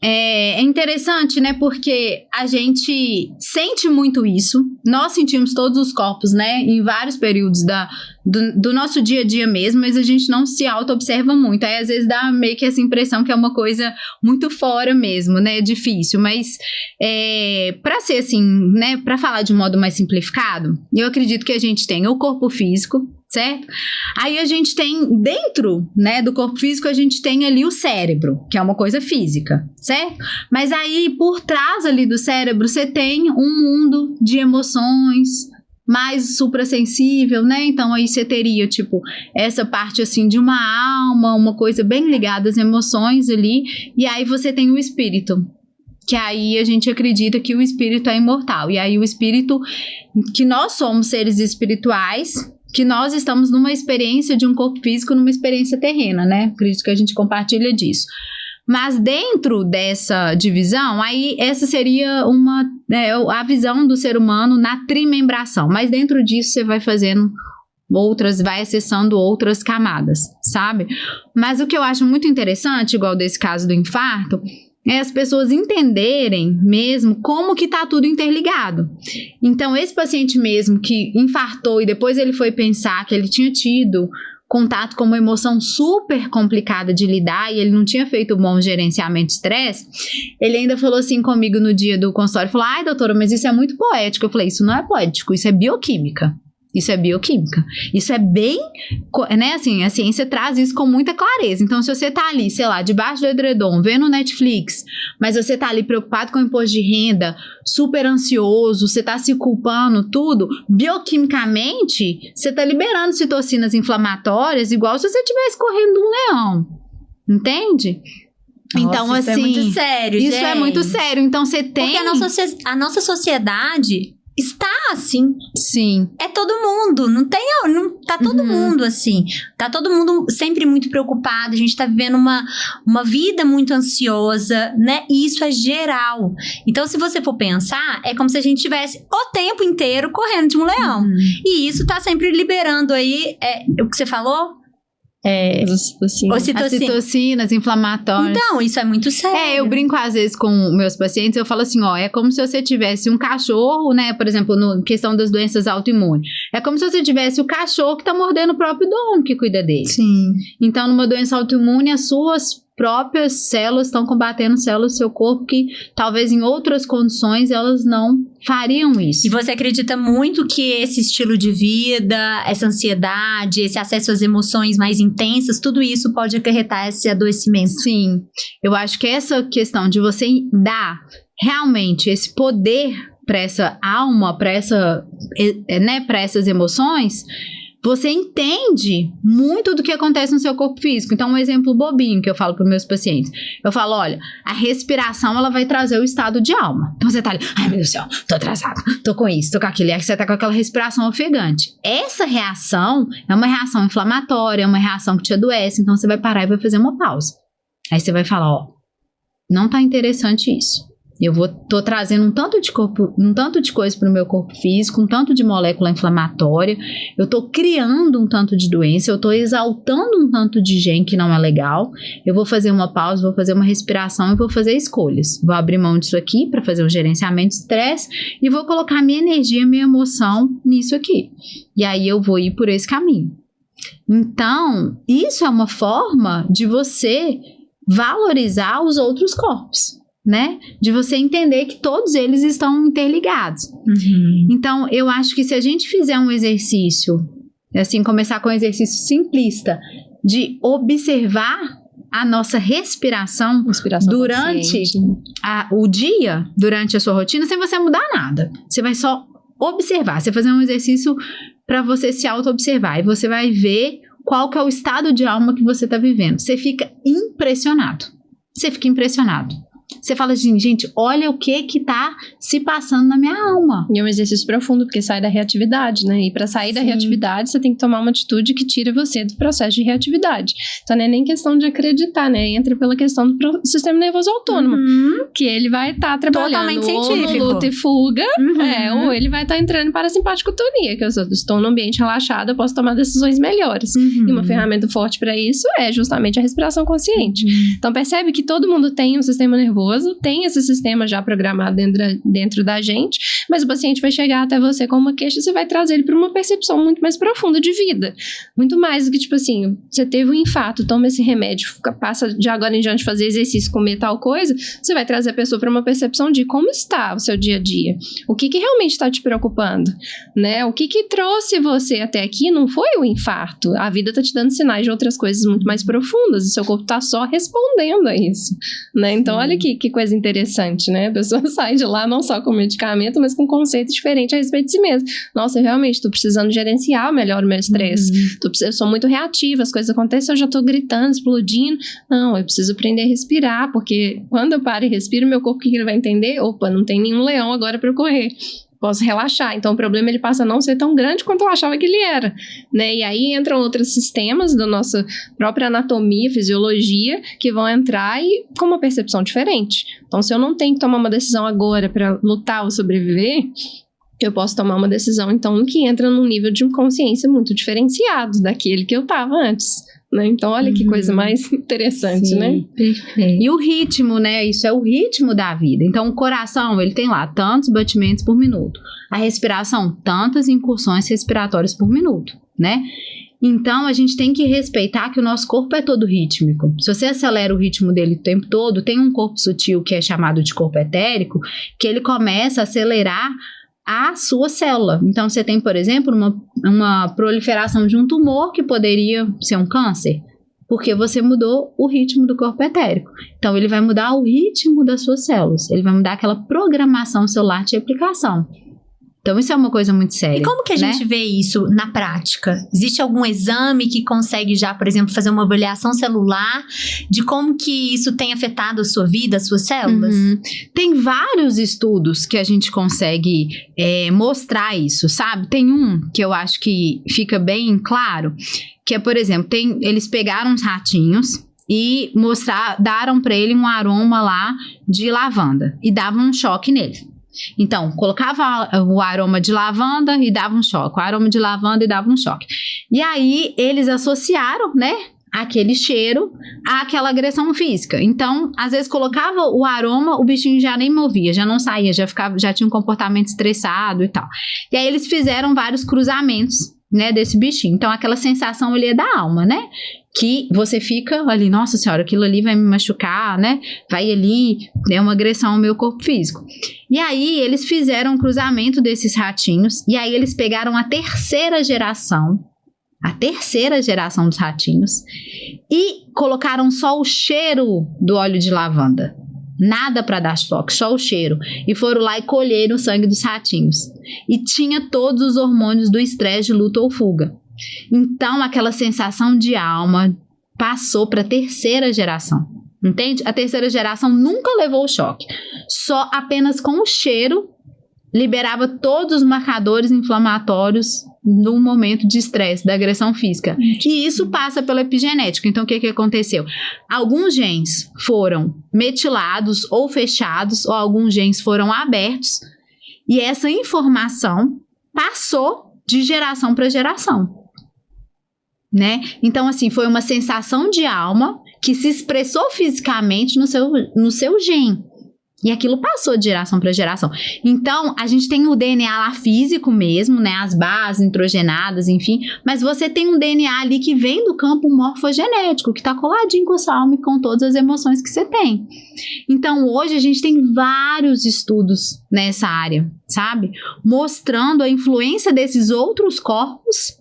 É interessante, né? Porque a gente sente muito isso. Nós sentimos todos os corpos, né? Em vários períodos do nosso dia a dia mesmo, mas a gente não se auto-observa muito. Aí, às vezes, dá meio que essa impressão que é uma coisa muito fora mesmo, né? É difícil. Mas, pra ser assim, né? Pra falar de um modo mais simplificado, eu acredito que a gente tem o corpo físico, certo? Aí a gente tem dentro, né, do corpo físico, a gente tem ali o cérebro, que é uma coisa física, certo? Mas aí por trás ali do cérebro você tem um mundo de emoções mais suprassensível, né? Então aí você teria tipo essa parte assim de uma alma, uma coisa bem ligada às emoções ali, e aí você tem o espírito, que aí a gente acredita que o espírito é imortal. E aí o espírito, que nós somos seres espirituais, que nós estamos numa experiência de um corpo físico, numa experiência terrena, né? Acredito que a gente compartilha disso. Mas dentro dessa divisão, aí essa seria a visão do ser humano na trimembração. Mas dentro disso você vai fazendo vai acessando outras camadas, sabe? Mas o que eu acho muito interessante, igual desse caso do infarto, é as pessoas entenderem mesmo como que tá tudo interligado. Então, esse paciente mesmo que infartou e depois ele foi pensar que ele tinha tido contato com uma emoção super complicada de lidar e ele não tinha feito um bom gerenciamento de estresse, ele ainda falou assim comigo no dia do consultório, falou, ai doutora, mas isso é muito poético. Eu falei, isso não é poético, isso é bioquímica. Isso é bioquímica. Isso é bem, né, assim, a ciência traz isso com muita clareza. Então, se você tá ali, sei lá, debaixo do edredom, vendo Netflix, mas você tá ali preocupado com o imposto de renda, super ansioso, você tá se culpando, tudo, bioquimicamente, você tá liberando citocinas inflamatórias, igual se você estivesse correndo um leão. Entende? Nossa, então, isso assim, é muito sério, isso gente. é muito sério. Então, você tem... Porque a nossa sociedade está assim. Sim. É todo mundo, tá todo mundo assim. Tá todo mundo sempre muito preocupado, a gente tá vivendo uma vida muito ansiosa, né? E isso é geral. Então, se você for pensar, é como se a gente tivesse o tempo inteiro correndo de um leão. E isso tá sempre liberando aí, o que você falou? ocitocina. As citocinas inflamatórias. Então, isso é muito sério. Eu brinco às vezes com meus pacientes, eu falo assim, é como se você tivesse um cachorro, né, por exemplo, na questão das doenças autoimunes. É como se você tivesse o cachorro que tá mordendo o próprio dono que cuida dele. Sim. Então, numa doença autoimune, as suas próprias células estão combatendo células do seu corpo que talvez em outras condições elas não fariam isso. E você acredita muito que esse estilo de vida, essa ansiedade, esse acesso às emoções mais intensas, tudo isso pode acarretar esse adoecimento? Sim, eu acho que essa questão de você dar realmente esse poder para essa alma, para essas emoções, você entende muito do que acontece no seu corpo físico. Então, um exemplo bobinho que eu falo para os meus pacientes. Eu falo, olha, a respiração, ela vai trazer o estado de alma. Então, você tá ali, ai meu Deus do céu, tô atrasado, tô com isso, tô com aquilo. E aí você tá com aquela respiração ofegante. Essa reação é uma reação inflamatória, é uma reação que te adoece. Então, você vai parar e vai fazer uma pausa. Aí você vai falar, não tá interessante isso. Tô trazendo um tanto de coisa para o meu corpo físico, um tanto de molécula inflamatória, eu tô criando um tanto de doença, eu tô exaltando um tanto de gene que não é legal, eu vou fazer uma pausa, vou fazer uma respiração e vou fazer escolhas. Vou abrir mão disso aqui para fazer um gerenciamento de estresse e vou colocar minha energia, minha emoção nisso aqui. E aí eu vou ir por esse caminho. Então, isso é uma forma de você valorizar os outros corpos. Né? De você entender que todos eles estão interligados. Uhum. Então, eu acho que se a gente fizer um exercício, assim, começar com um exercício simplista, de observar a nossa respiração durante o dia, durante a sua rotina, sem você mudar nada. Você vai só observar, você fazer um exercício para você se auto-observar e você vai ver qual que é o estado de alma que você está vivendo. Você fica impressionado. Você fala assim, gente, olha o que tá se passando na minha alma. E é um exercício profundo, porque sai da reatividade, né? E para sair da reatividade, você tem que tomar uma atitude que tira você do processo de reatividade. Então não é nem questão de acreditar, né? Entra pela questão do sistema nervoso autônomo, que ele vai estar trabalhando ou no luta e fuga, ou ele vai estar entrando para a simpaticotonia, que eu estou num ambiente relaxado, eu posso tomar decisões melhores. E uma ferramenta forte para isso é justamente a respiração consciente. Então percebe que todo mundo tem um sistema nervoso, tem esse sistema já programado dentro da gente, mas o paciente vai chegar até você com uma queixa e você vai trazer ele para uma percepção muito mais profunda de vida. Muito mais do que, tipo assim, você teve um infarto, toma esse remédio, passa de agora em diante fazer exercício, comer tal coisa, você vai trazer a pessoa para uma percepção de como está o seu dia a dia. O que realmente está te preocupando, né? O que trouxe você até aqui não foi o infarto. A vida está te dando sinais de outras coisas muito mais profundas. O seu corpo está só respondendo a isso, né? Então, olha que coisa interessante, né? A pessoa sai de lá não só com medicamento, mas com um conceito diferente a respeito de si mesma. Nossa, eu realmente estou precisando gerenciar melhor o meu estresse. Eu sou muito reativa, as coisas acontecem, eu já estou gritando, explodindo. Não, eu preciso aprender a respirar, porque quando eu paro e respiro, meu corpo, o que ele vai entender? Opa, não tem nenhum leão agora para eu correr. Posso relaxar. Então, o problema ele passa a não ser tão grande quanto eu achava que ele era, né? E aí entram outros sistemas da nossa própria anatomia, fisiologia, que vão entrar e com uma percepção diferente. Então, se eu não tenho que tomar uma decisão agora para lutar ou sobreviver, eu posso tomar uma decisão, então, que entra num nível de consciência muito diferenciado daquele que eu estava antes. Né? Então, olha que coisa mais interessante, né? Perfeito. E o ritmo, né? Isso é o ritmo da vida. Então, o coração, ele tem lá tantos batimentos por minuto. A respiração, tantas incursões respiratórias por minuto, né? Então, a gente tem que respeitar que o nosso corpo é todo rítmico. Se você acelera o ritmo dele o tempo todo, tem um corpo sutil que é chamado de corpo etérico, que ele começa a acelerar a sua célula. Então, você tem, por exemplo, uma proliferação de um tumor que poderia ser um câncer, porque você mudou o ritmo do corpo etérico. Então, ele vai mudar o ritmo das suas células, ele vai mudar aquela programação celular de aplicação. Então, isso é uma coisa muito séria. E como que a gente vê isso na prática? Existe algum exame que consegue já, por exemplo, fazer uma avaliação celular de como que isso tem afetado a sua vida, as suas células? Tem vários estudos que a gente consegue mostrar isso, sabe? Tem um que eu acho que fica bem claro, que é, por exemplo, eles pegaram uns ratinhos e daram para ele um aroma lá de lavanda e davam um choque nele. Então, colocava o aroma de lavanda e dava um choque, o aroma de lavanda e dava um choque. E aí, eles associaram, né, aquele cheiro àquela agressão física. Então, às vezes colocava o aroma, o bichinho já nem movia, já não saía, já tinha um comportamento estressado e tal. E aí eles fizeram vários cruzamentos, né, desse bichinho. Então, aquela sensação ali é da alma, né? Que você fica ali, nossa senhora, aquilo ali vai me machucar, né? Vai ali, é uma agressão ao meu corpo físico. E aí, eles fizeram um cruzamento desses ratinhos, e aí eles pegaram a terceira geração dos ratinhos, e colocaram só o cheiro do óleo de lavanda. Nada para dar choque, só o cheiro. E foram lá e colheram o sangue dos ratinhos. E tinha todos os hormônios do estresse, de luta ou fuga. Então, aquela sensação de alma passou para a terceira geração. Entende? A terceira geração nunca levou o choque. Só apenas com o cheiro liberava todos os marcadores inflamatórios no momento de estresse, da agressão física. E isso passa pela epigenética. Então, o que aconteceu? Alguns genes foram metilados ou fechados, ou alguns genes foram abertos, e essa informação passou de geração para geração, né? Então, assim, foi uma sensação de alma que se expressou fisicamente no seu gene. E aquilo passou de geração para geração. Então, a gente tem o DNA lá físico mesmo, né? As bases nitrogenadas, enfim. Mas você tem um DNA ali que vem do campo morfogenético, que está coladinho com a sua alma e com todas as emoções que você tem. Então, hoje a gente tem vários estudos nessa área, sabe? Mostrando a influência desses outros corpos,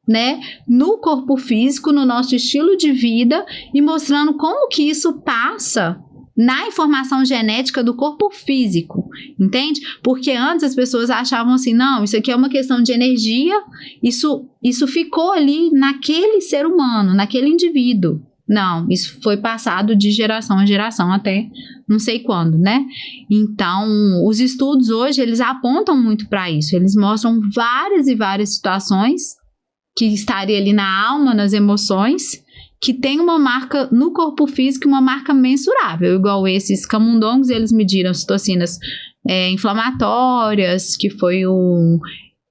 né, no corpo físico, no nosso estilo de vida, e mostrando como que isso passa na informação genética do corpo físico, entende? Porque antes as pessoas achavam assim, não, isso aqui é uma questão de energia, isso ficou ali naquele ser humano, naquele indivíduo. Não, isso foi passado de geração a geração até não sei quando, né? Então, os estudos hoje, eles apontam muito para isso, eles mostram várias e várias situações que estaria ali na alma, nas emoções, que tem uma marca no corpo físico, uma marca mensurável, igual esses camundongos, eles mediram citocinas inflamatórias, que foi o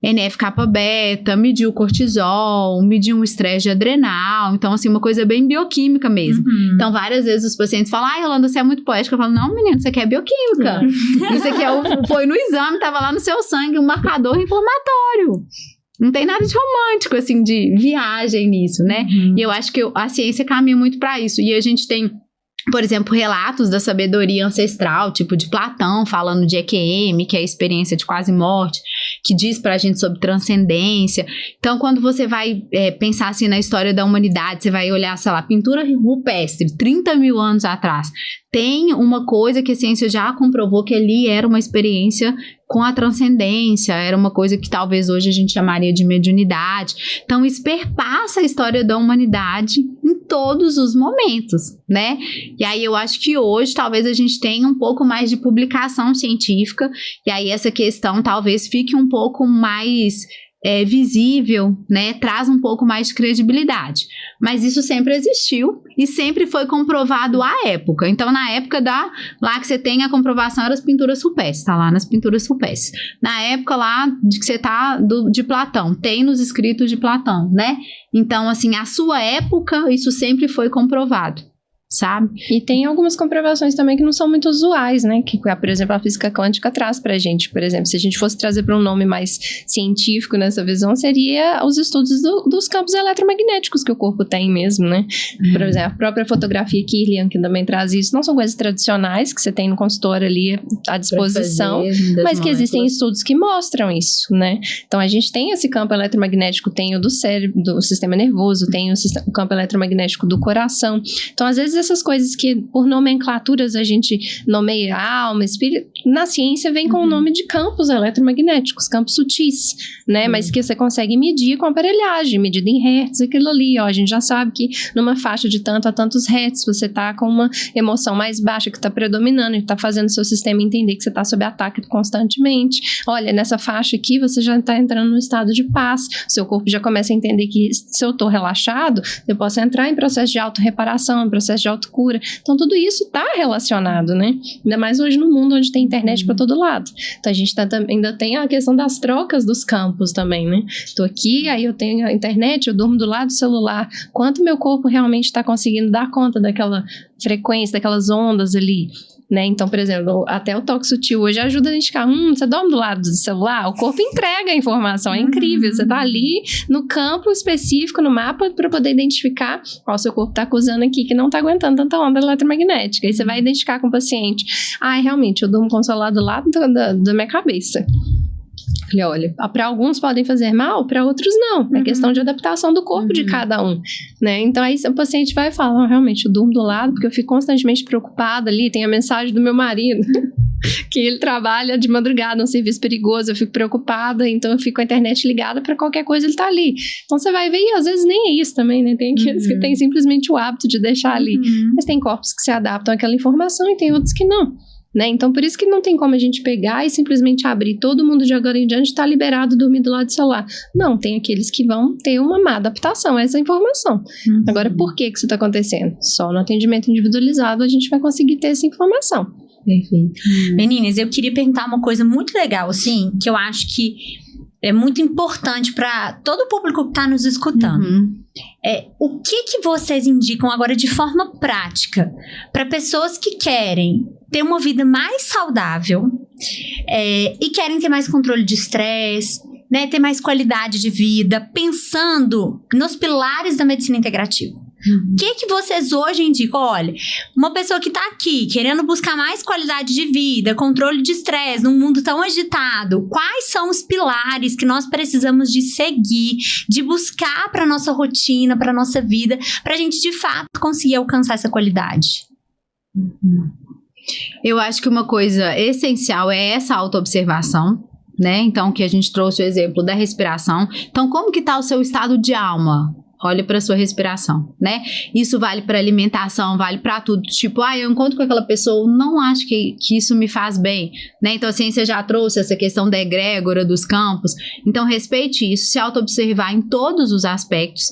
NF-kappa-beta, mediu o cortisol, mediu um estresse adrenal, então assim, uma coisa bem bioquímica mesmo. Então várias vezes os pacientes falam, Yolanda, você é muito poética, eu falo, não menino, isso aqui é bioquímica, isso aqui foi no exame, tava lá no seu sangue, um marcador inflamatório. Não tem nada de romântico, assim, de viagem nisso, né? E eu acho que a ciência caminha muito para isso. E a gente tem, por exemplo, relatos da sabedoria ancestral, tipo de Platão, falando de EQM, que é a experiência de quase morte, que diz pra gente sobre transcendência. Então, quando você vai pensar assim na história da humanidade, você vai olhar, sei lá, pintura rupestre, 30 mil anos atrás, tem uma coisa que a ciência já comprovou que ali era uma experiência com a transcendência, era uma coisa que talvez hoje a gente chamaria de mediunidade. Então, isso perpassa a história da humanidade em todos os momentos, né? E aí eu acho que hoje talvez a gente tenha um pouco mais de publicação científica, e aí essa questão talvez fique um pouco mais visível, né? Traz um pouco mais de credibilidade. Mas isso sempre existiu e sempre foi comprovado à época. Então, na época lá que você tem a comprovação, eram as pinturas rupestres, tá lá nas pinturas rupestres. Na época lá de que você tá de Platão, tem nos escritos de Platão, né? Então, assim, a sua época, isso sempre foi comprovado, sabe? E tem algumas comprovações também que não são muito usuais, né? Que, por exemplo, a física quântica traz pra gente. Por exemplo, se a gente fosse trazer para um nome mais científico nessa visão, seria os estudos dos campos eletromagnéticos que o corpo tem mesmo, né? Por exemplo, a própria fotografia Kirlian, que também traz isso. Não são coisas tradicionais que você tem no consultório ali à disposição, mas que existem estudos que mostram isso, né? Então, a gente tem esse campo eletromagnético, tem o do cérebro, do sistema nervoso, tem o campo eletromagnético do coração. Então, às vezes, essas coisas que por nomenclaturas a gente nomeia alma, espírito, na ciência vem com o nome de campos eletromagnéticos, campos sutis, né? Mas que você consegue medir com aparelhagem, medida em hertz, aquilo ali, ó, a gente já sabe que numa faixa de tanto a tantos hertz você tá com uma emoção mais baixa que tá predominando e tá fazendo o seu sistema entender que você tá sob ataque constantemente. Olha, nessa faixa aqui você já tá entrando num estado de paz, seu corpo já começa a entender que se eu tô relaxado, eu posso entrar em processo de autorreparação, em processo de autocura. Então, tudo isso está relacionado, né? Ainda mais hoje no mundo onde tem internet para todo lado. Então, a gente ainda tem a questão das trocas dos campos também, né? Tô aqui, aí eu tenho a internet, eu durmo do lado do celular. Quanto meu corpo realmente está conseguindo dar conta daquela frequência, daquelas ondas ali, né? Então, por exemplo, até o toque sutil hoje ajuda a identificar, você dorme do lado do celular, o corpo entrega a informação, é incrível, você tá ali no campo específico, no mapa, para poder identificar qual o seu corpo tá acusando aqui, que não tá aguentando tanta onda eletromagnética, aí você vai identificar com o paciente, realmente, eu durmo com o celular do lado da minha cabeça. Falei, olha, para alguns podem fazer mal, para outros não. É questão de adaptação do corpo de cada um, né? Então aí o paciente vai falar, realmente, eu durmo do lado porque eu fico constantemente preocupada ali, tem a mensagem do meu marido, que ele trabalha de madrugada num serviço perigoso, eu fico preocupada, então eu fico com a internet ligada para qualquer coisa ele tá ali. Então você vai ver, e às vezes nem é isso também, né? Tem aqueles que têm simplesmente o hábito de deixar ali. Mas tem corpos que se adaptam àquela informação e tem outros que não. Né? Então, por isso que não tem como a gente pegar e simplesmente abrir todo mundo de agora em diante está liberado dormir do lado do celular. Não, tem aqueles que vão ter uma má adaptação a essa informação. Agora, por que isso está acontecendo? Só no atendimento individualizado a gente vai conseguir ter essa informação. Perfeito. Meninas, eu queria perguntar uma coisa muito legal, assim, que eu acho que é muito importante para todo o público que está nos escutando. O que vocês indicam agora de forma prática para pessoas que querem ter uma vida mais saudável e querem ter mais controle de estresse, né, ter mais qualidade de vida, pensando nos pilares da medicina integrativa? O que vocês hoje indicam? Olha, uma pessoa que está aqui querendo buscar mais qualidade de vida, controle de estresse num mundo tão agitado, quais são os pilares que nós precisamos de seguir, de buscar para nossa rotina, para nossa vida, para a gente de fato conseguir alcançar essa qualidade? Eu acho que uma coisa essencial é essa autoobservação, né? Então, que a gente trouxe o exemplo da respiração. Então, como que está o seu estado de alma? Olha para sua respiração, né? Isso vale para alimentação, vale para tudo. Tipo, eu encontro com aquela pessoa, não acho que isso me faz bem, né? Então a ciência já trouxe essa questão da egrégora dos campos. Então respeite isso, se auto-observar em todos os aspectos.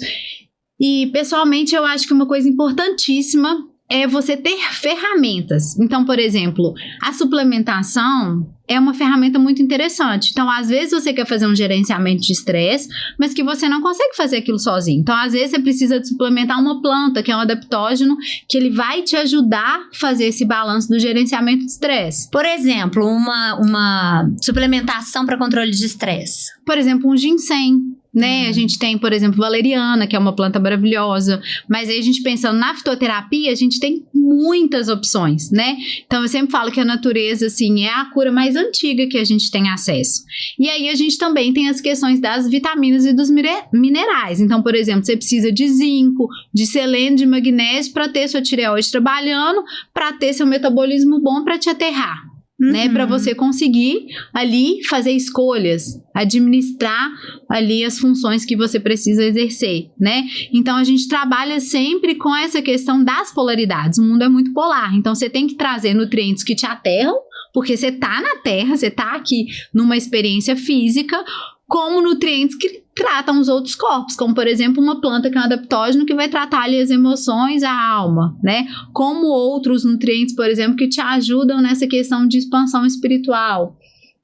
E pessoalmente eu acho que uma coisa importantíssima é você ter ferramentas. Então, por exemplo, a suplementação é uma ferramenta muito interessante. Então, às vezes você quer fazer um gerenciamento de estresse, mas que você não consegue fazer aquilo sozinho. Então, às vezes você precisa de suplementar uma planta, que é um adaptógeno, que ele vai te ajudar a fazer esse balanço do gerenciamento de estresse. Por exemplo, uma suplementação para controle de estresse. Por exemplo, um ginseng. Né? A gente tem, por exemplo, valeriana, que é uma planta maravilhosa, mas aí a gente pensando na fitoterapia, a gente tem muitas opções, né? Então eu sempre falo que a natureza, assim, é a cura mais antiga que a gente tem acesso. E aí a gente também tem as questões das vitaminas e dos minerais. Então, por exemplo, você precisa de zinco, de selênio, de magnésio para ter sua tireoide trabalhando, para ter seu metabolismo bom para te aterrar. Né, para você conseguir ali fazer escolhas, administrar ali as funções que você precisa exercer, né? Então a gente trabalha sempre com essa questão das polaridades. O mundo é muito polar, então você tem que trazer nutrientes que te aterram, porque você tá na Terra, você tá aqui numa experiência física, como nutrientes que tratam os outros corpos, como por exemplo uma planta que é um adaptógeno que vai tratar ali as emoções, a alma, né? Como outros nutrientes, por exemplo, que te ajudam nessa questão de expansão espiritual.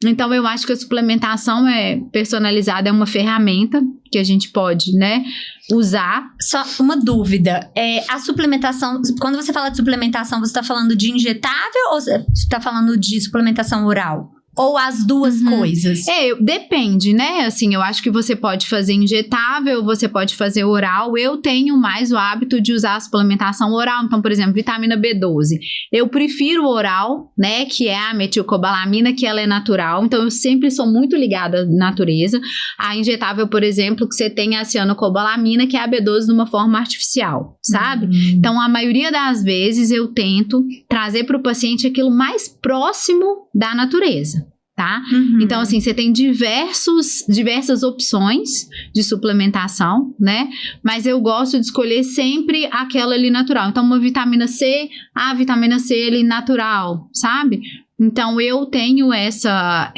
Então eu acho que a suplementação personalizada é uma ferramenta que a gente pode, né, usar. Só uma dúvida, a suplementação, quando você fala de suplementação, você está falando de injetável ou você está falando de suplementação oral? Ou as duas coisas? Depende, né? Assim, eu acho que você pode fazer injetável, você pode fazer oral. Eu tenho mais o hábito de usar a suplementação oral. Então, por exemplo, vitamina B12. Eu prefiro o oral, né? Que é a metilcobalamina, que ela é natural. Então, eu sempre sou muito ligada à natureza. A injetável, por exemplo, que você tem a cianocobalamina, que é a B12 de uma forma artificial, sabe? Então, a maioria das vezes eu tento trazer para o paciente aquilo mais próximo da natureza. Tá? Então, assim, você tem diversas opções de suplementação, né? Mas eu gosto de escolher sempre aquela ali natural. Então, uma vitamina C, a vitamina C ali natural, sabe? Então, eu tenho essa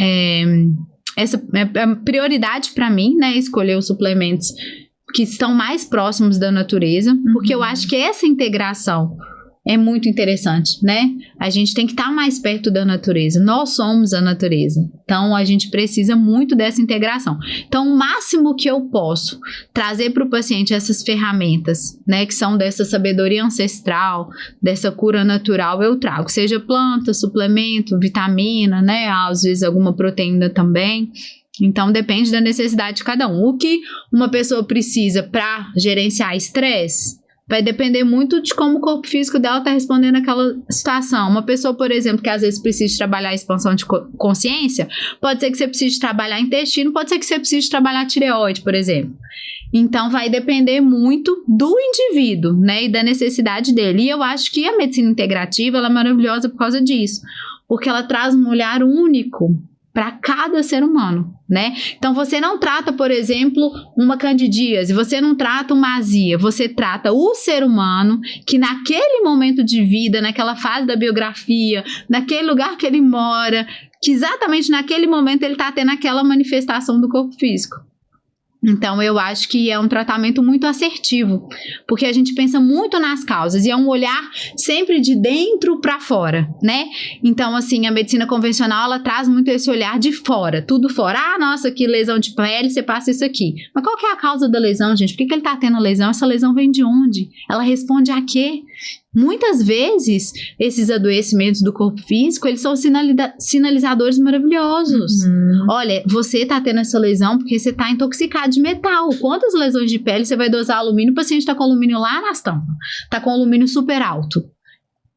prioridade para mim, né? Escolher os suplementos que estão mais próximos da natureza, porque eu acho que essa integração é muito interessante, né? A gente tem que estar mais perto da natureza. Nós somos a natureza. Então, a gente precisa muito dessa integração. Então, o máximo que eu posso trazer para o paciente essas ferramentas, né? Que são dessa sabedoria ancestral, dessa cura natural, eu trago. Seja planta, suplemento, vitamina, né? Às vezes alguma proteína também. Então, depende da necessidade de cada um. O que uma pessoa precisa para gerenciar estresse vai depender muito de como o corpo físico dela está respondendo àquela situação. Uma pessoa, por exemplo, que às vezes precisa trabalhar a expansão de consciência, pode ser que você precise trabalhar intestino, pode ser que você precise trabalhar tireoide, por exemplo. Então, vai depender muito do indivíduo, né, e da necessidade dele. E eu acho que a medicina integrativa, ela é maravilhosa por causa disso, porque ela traz um olhar único para cada ser humano, né? Então, você não trata, por exemplo, uma candidíase, você não trata uma azia, você trata o ser humano que naquele momento de vida, naquela fase da biografia, naquele lugar que ele mora, que exatamente naquele momento ele está tendo aquela manifestação do corpo físico. Então, eu acho que é um tratamento muito assertivo, porque a gente pensa muito nas causas e é um olhar sempre de dentro para fora, né? Então, assim, a medicina convencional, ela traz muito esse olhar de fora, tudo fora. Ah, nossa, que lesão de pele, você passa isso aqui. Mas qual que é a causa da lesão, gente? Por que ele tá tendo a lesão? Essa lesão vem de onde? Ela responde a quê? Muitas vezes, esses adoecimentos do corpo físico, eles são sinalizadores maravilhosos. Olha, você tá tendo essa lesão porque você tá intoxicado de metal. Quantas lesões de pele você vai dosar alumínio? O paciente tá com alumínio lá nas tampas. Tá com alumínio super alto.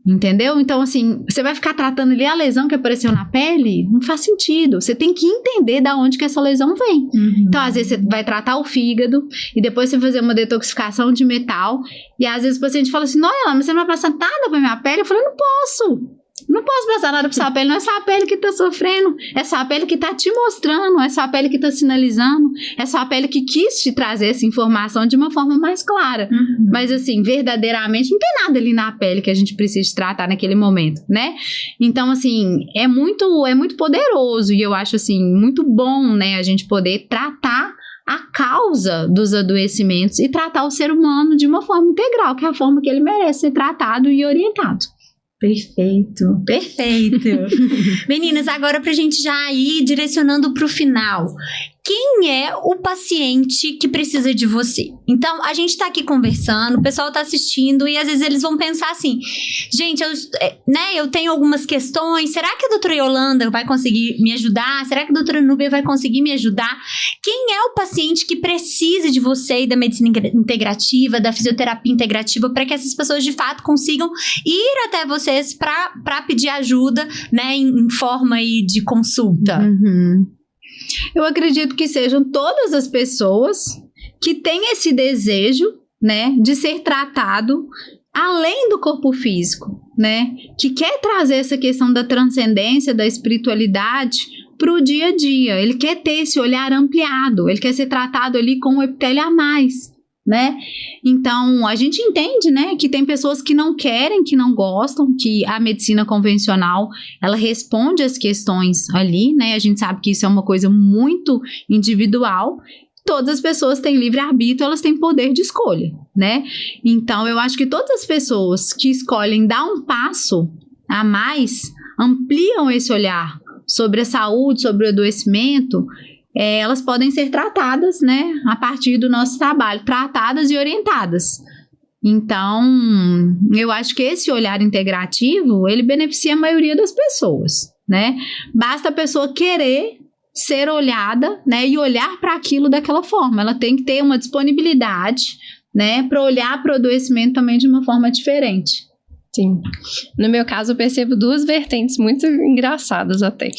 Entendeu? Então, assim, você vai ficar tratando ali a lesão que apareceu na pele? Não faz sentido. Você tem que entender da onde que essa lesão vem. Então, às vezes, você vai tratar o fígado e depois você vai fazer uma detoxificação de metal. E às vezes o paciente fala assim, não, mas você não vai passar nada pra minha pele? Eu falei, não posso. Não posso passar nada pra sua pele, não é sua pele que tá sofrendo, é sua pele que tá te mostrando, é sua pele que tá sinalizando, é sua pele que quis te trazer essa informação de uma forma mais clara. Mas assim, verdadeiramente não tem nada ali na pele que a gente precisa tratar naquele momento, né? Então assim, é muito poderoso e eu acho assim, muito bom, né, a gente poder tratar a causa dos adoecimentos e tratar o ser humano de uma forma integral, que é a forma que ele merece ser tratado e orientado. Perfeito, perfeito. Meninas, agora pra gente já ir direcionando pro final. Quem é o paciente que precisa de você? Então, a gente tá aqui conversando, o pessoal tá assistindo e às vezes eles vão pensar assim, gente, eu tenho algumas questões, será que a doutora Yolanda vai conseguir me ajudar? Será que a doutora Núbia vai conseguir me ajudar? Quem é o paciente que precisa de você e da medicina integrativa, da fisioterapia integrativa, para que essas pessoas de fato consigam ir até vocês para pedir ajuda, né, em forma aí de consulta? Eu acredito que sejam todas as pessoas que têm esse desejo, né, de ser tratado além do corpo físico, né, que quer trazer essa questão da transcendência, da espiritualidade para o dia a dia. Ele quer ter esse olhar ampliado, ele quer ser tratado ali com um epitélio a mais, né? Então, a gente entende, né, que tem pessoas que não querem, que não gostam, que a medicina convencional, ela responde às questões ali, né? A gente sabe que isso é uma coisa muito individual. Todas as pessoas têm livre-arbítrio, elas têm poder de escolha, né? Então, eu acho que todas as pessoas que escolhem dar um passo a mais, ampliam esse olhar sobre a saúde, sobre o adoecimento, elas podem ser tratadas, né, a partir do nosso trabalho, tratadas e orientadas. Então, eu acho que esse olhar integrativo, ele beneficia a maioria das pessoas, né? Basta a pessoa querer ser olhada, né, e olhar para aquilo daquela forma. Ela tem que ter uma disponibilidade, né, para olhar para o adoecimento também de uma forma diferente. Sim. No meu caso, eu percebo duas vertentes muito engraçadas até.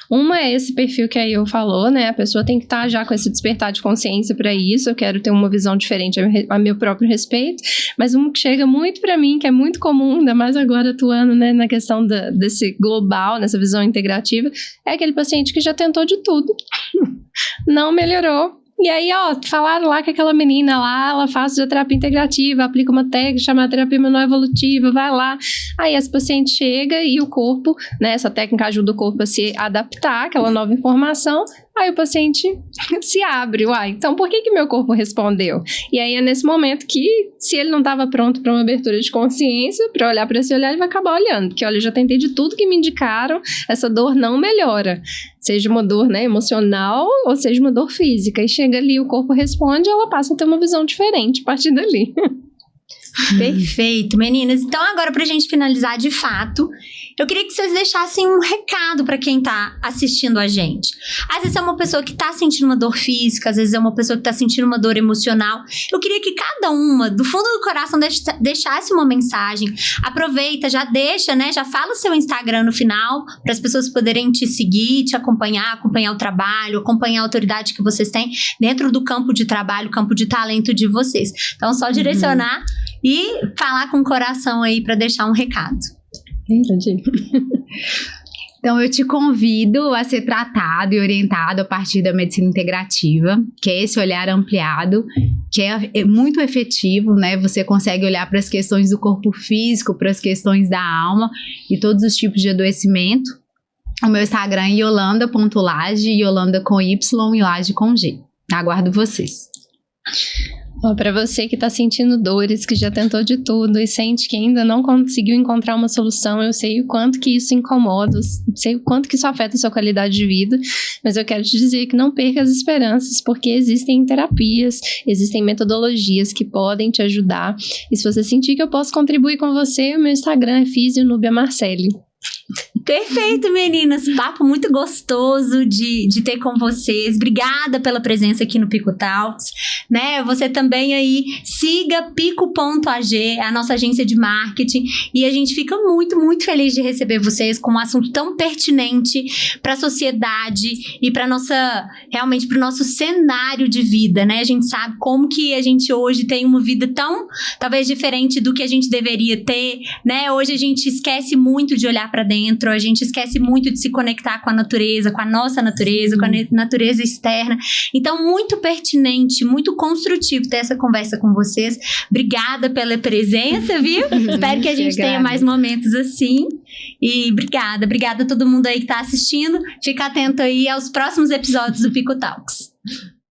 Uma é esse perfil que a Eu falou, né? A pessoa tem que estar já com esse despertar de consciência para isso. Eu quero ter uma visão diferente a meu próprio respeito. Mas uma que chega muito para mim, que é muito comum, ainda mais agora atuando, né, na questão desse global, nessa visão integrativa, é aquele paciente que já tentou de tudo. Não melhorou. E aí, falaram lá que aquela menina lá, ela faz fisioterapia integrativa, aplica uma técnica chamada terapia manual evolutiva, vai lá. Aí esse paciente chega e o corpo, né, essa técnica ajuda o corpo a se adaptar àquela nova informação, Aí o paciente se abre, então por que meu corpo respondeu? E aí é nesse momento que, se ele não estava pronto para uma abertura de consciência, para olhar para esse olhar, ele vai acabar olhando, porque olha, eu já tentei de tudo que me indicaram, essa dor não melhora, seja uma dor, né, emocional ou seja uma dor física, e chega ali, o corpo responde, ela passa a ter uma visão diferente a partir dali. Perfeito, meninas. Então agora, pra gente finalizar de fato, eu queria que vocês deixassem um recado pra quem tá assistindo a gente. Às vezes é uma pessoa que tá sentindo uma dor física, às vezes é uma pessoa que tá sentindo uma dor emocional. Eu queria que cada uma, do fundo do coração, deixasse uma mensagem. Aproveita, já deixa, né? Já fala o seu Instagram no final, para as pessoas poderem te seguir, te acompanhar o trabalho, acompanhar a autoridade que vocês têm dentro do campo de trabalho, campo de talento de vocês. Então, só direcionar e falar com o coração aí para deixar um recado. Entendi. Então, eu te convido a ser tratado e orientado a partir da medicina integrativa, que é esse olhar ampliado, que é muito efetivo, né? Você consegue olhar para as questões do corpo físico, para as questões da alma e todos os tipos de adoecimento. O meu Instagram é yolanda.lage, Yolanda com Y e Lage com G. Aguardo vocês. Para você que está sentindo dores, que já tentou de tudo e sente que ainda não conseguiu encontrar uma solução, eu sei o quanto que isso incomoda, sei o quanto que isso afeta a sua qualidade de vida, mas eu quero te dizer que não perca as esperanças, porque existem terapias, existem metodologias que podem te ajudar, e se você sentir que eu posso contribuir com você, o meu Instagram é fisionúbiamarcelli. Perfeito, meninas. Papo muito gostoso de ter com vocês. Obrigada pela presença aqui no Pico Talks, né? Você também aí, siga pico.ag, a nossa agência de marketing, e a gente fica muito, muito feliz de receber vocês com um assunto tão pertinente para a sociedade e para nossa, realmente para o nosso cenário de vida, né? A gente sabe como que a gente hoje tem uma vida tão, talvez, diferente do que a gente deveria ter, né? Hoje a gente esquece muito de olhar para dentro, a gente esquece muito de se conectar com a natureza, com a nossa natureza, com a natureza externa. Então, muito pertinente, muito construtivo ter essa conversa com vocês. Obrigada pela presença, viu? Espero que a gente tenha mais momentos assim. E obrigada a todo mundo aí que tá assistindo. Fica atento aí aos próximos episódios do Pico Talks.